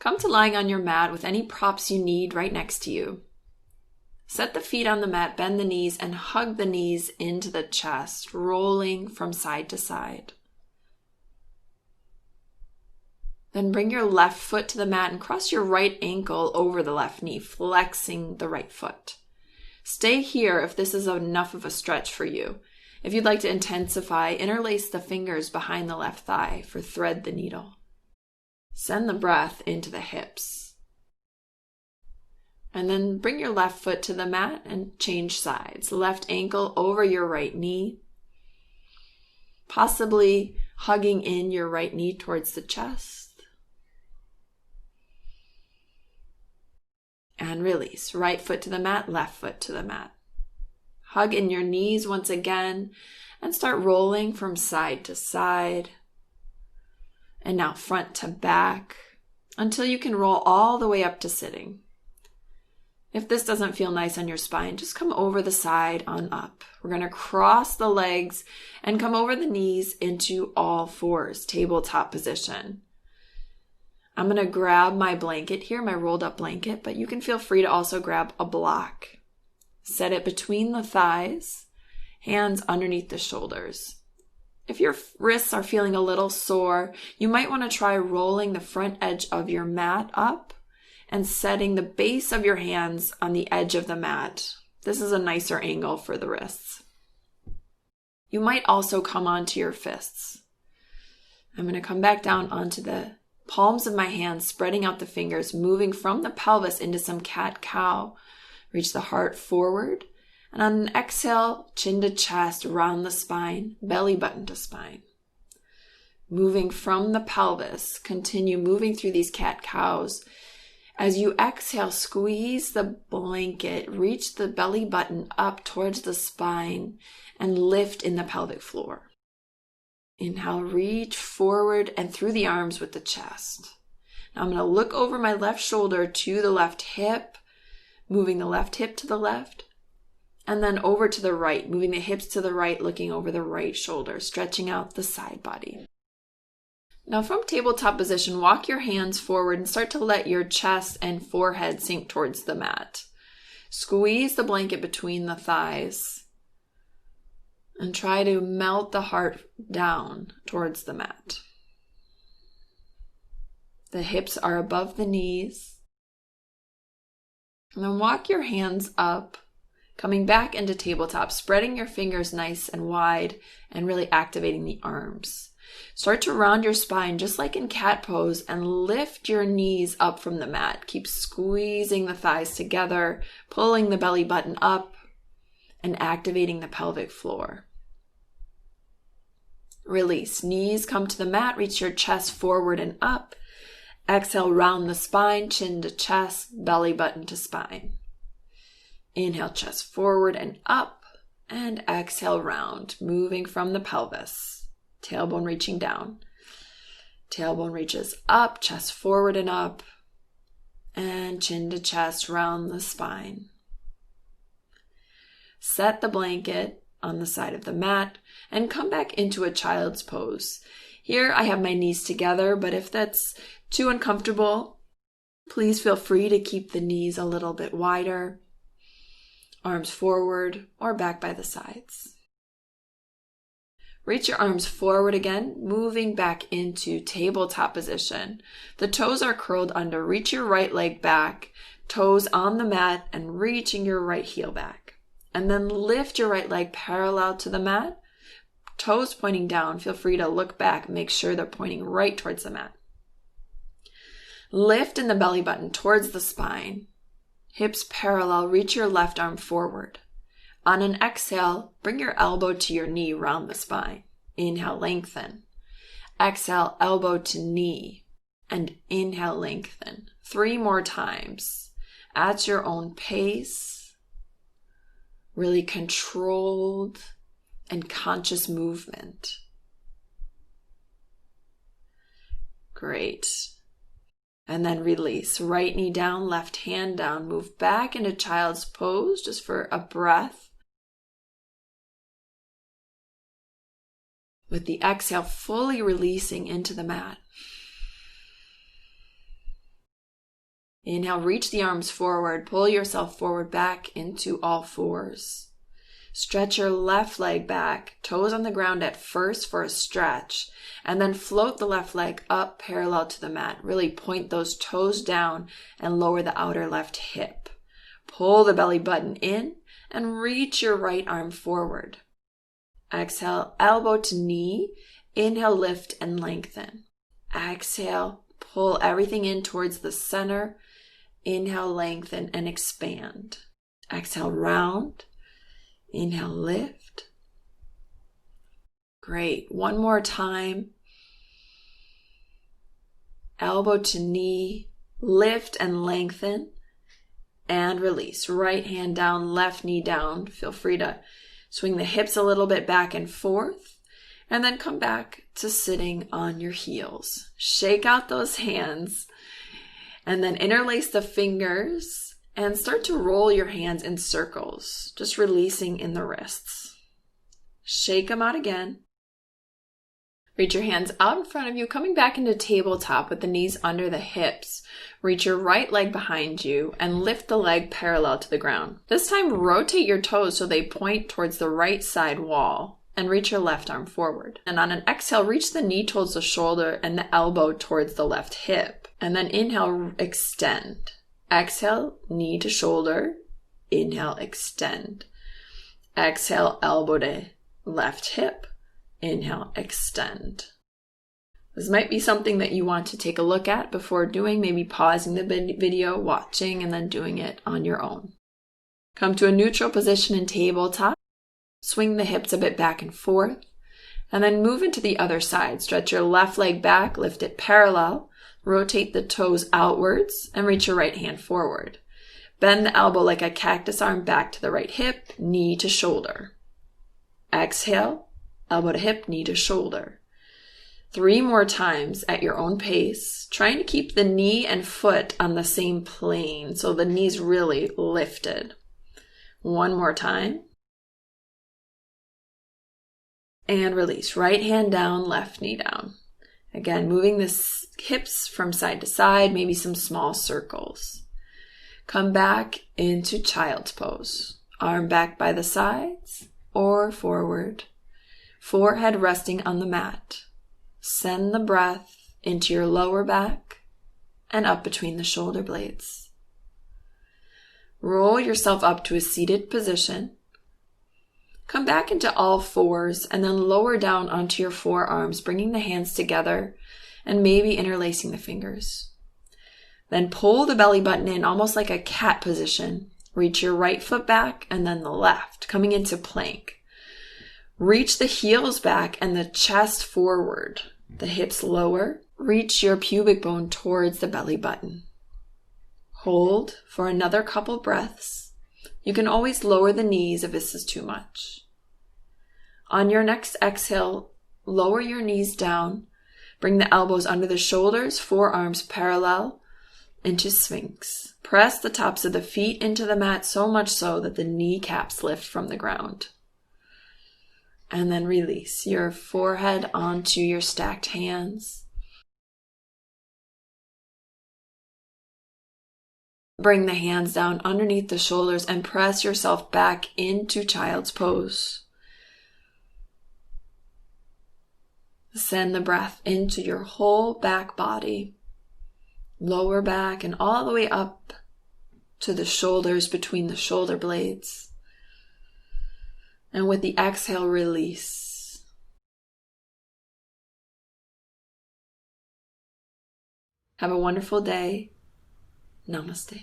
Come to lying on your mat with any props you need right next to you. Set the feet on the mat, bend the knees, and hug the knees into the chest, rolling from side to side. Then bring your left foot to the mat and cross your right ankle over the left knee, flexing the right foot. Stay here if this is enough of a stretch for you. If you'd like to intensify, interlace the fingers behind the left thigh for thread the needle. Send the breath into the hips. And then bring your left foot to the mat and change sides. Left ankle over your right knee, possibly hugging in your right knee towards the chest. And release. Right foot to the mat, left foot to the mat. Hug in your knees once again and start rolling from side to side. And now front to back until you can roll all the way up to sitting. If this doesn't feel nice on your spine, just come over the side on up. We're going to cross the legs and come over the knees into all fours, tabletop position. I'm going to grab my blanket here, my rolled up blanket, but you can feel free to also grab a block. Set it between the thighs, hands underneath the shoulders. If your wrists are feeling a little sore, you might want to try rolling the front edge of your mat up and setting the base of your hands on the edge of the mat. This is a nicer angle for the wrists. You might also come onto your fists. I'm going to come back down onto the palms of my hands, spreading out the fingers, moving from the pelvis into some cat-cow. Reach the heart forward. And on an exhale, chin to chest, round the spine, belly button to spine. Moving from the pelvis, continue moving through these cat-cows. As you exhale, squeeze the blanket, reach the belly button up towards the spine, and lift in the pelvic floor. Inhale, reach forward and through the arms with the chest. Now I'm going to look over my left shoulder to the left hip, moving the left hip to the left, and then over to the right, moving the hips to the right, looking over the right shoulder, stretching out the side body. Now from tabletop position, walk your hands forward and start to let your chest and forehead sink towards the mat. Squeeze the blanket between the thighs and try to melt the heart down towards the mat. The hips are above the knees. And then walk your hands up, coming back into tabletop, spreading your fingers nice and wide and really activating the arms. Start to round your spine just like in cat pose and lift your knees up from the mat. Keep squeezing the thighs together, pulling the belly button up and activating the pelvic floor. Release. Knees come to the mat, reach your chest forward and up. Exhale, round the spine, chin to chest, belly button to spine. Inhale, chest forward and up, and exhale, round, moving from the pelvis. Tailbone reaching down. Tailbone reaches up, chest forward and up, and chin to chest, round the spine. Set the blanket on the side of the mat and come back into a child's pose. Here I have my knees together, but if that's too uncomfortable, please feel free to keep the knees a little bit wider, arms forward or back by the sides. Reach your arms forward again, moving back into tabletop position. The toes are curled under. Reach your right leg back, toes on the mat, and reaching your right heel back. And then lift your right leg parallel to the mat, toes pointing down. Feel free to look back, make sure they're pointing right towards the mat. Lift in the belly button towards the spine. Hips parallel, reach your left arm forward. On an exhale, bring your elbow to your knee, round the spine. Inhale, lengthen. Exhale, elbow to knee. And inhale, lengthen. 3 more times. At your own pace. Really controlled and conscious movement. Great. And then release. Right knee down, left hand down. Move back into child's pose just for a breath. With the exhale, fully releasing into the mat. Inhale, reach the arms forward. Pull yourself forward back into all fours. Stretch your left leg back, toes on the ground at first for a stretch, and then float the left leg up parallel to the mat. Really point those toes down and lower the outer left hip. Pull the belly button in and reach your right arm forward. Exhale, elbow to knee. Inhale, lift and lengthen. Exhale, pull everything in towards the center. Inhale, lengthen and expand. Exhale, round. Inhale, lift. Great. One more time. Elbow to knee, lift and lengthen, and release. Right hand down, left knee down. Feel free to swing the hips a little bit back and forth, and then come back to sitting on your heels. Shake out those hands, and then interlace the fingers, and start to roll your hands in circles, just releasing in the wrists. Shake them out again. Reach your hands out in front of you, coming back into tabletop with the knees under the hips. Reach your right leg behind you and lift the leg parallel to the ground. This time, rotate your toes so they point towards the right side wall and reach your left arm forward. And on an exhale, reach the knee towards the shoulder and the elbow towards the left hip. And then inhale, extend. Exhale, knee to shoulder. Inhale, extend. Exhale, elbow to left hip. Inhale, extend. This might be something that you want to take a look at before doing, maybe pausing the video, watching, and then doing it on your own. Come to a neutral position in tabletop. Swing the hips a bit back and forth, and then move into the other side. Stretch your left leg back, lift it parallel, rotate the toes outwards, and reach your right hand forward. Bend the elbow like a cactus arm back to the right hip, knee to shoulder. Exhale, elbow to hip, knee to shoulder. 3 more times at your own pace, trying to keep the knee and foot on the same plane so the knee's really lifted. 1 more time. And release. Right hand down, left knee down. Again, moving the hips from side to side, maybe some small circles. Come back into child's pose. Arm back by the sides or forward. Forehead resting on the mat. Send the breath into your lower back and up between the shoulder blades. Roll yourself up to a seated position. Come back into all fours and then lower down onto your forearms, bringing the hands together and maybe interlacing the fingers. Then pull the belly button in almost like a cat position. Reach your right foot back and then the left, coming into plank. Reach the heels back and the chest forward, the hips lower. Reach your pubic bone towards the belly button. Hold for another couple breaths. You can always lower the knees if this is too much. On your next exhale, lower your knees down. Bring the elbows under the shoulders, forearms parallel into Sphinx. Press the tops of the feet into the mat so much so that the kneecaps lift from the ground. And then release your forehead onto your stacked hands. Bring the hands down underneath the shoulders and press yourself back into child's pose. Send the breath into your whole back body, lower back and all the way up to the shoulders between the shoulder blades. And with the exhale, release. Have a wonderful day. Namaste.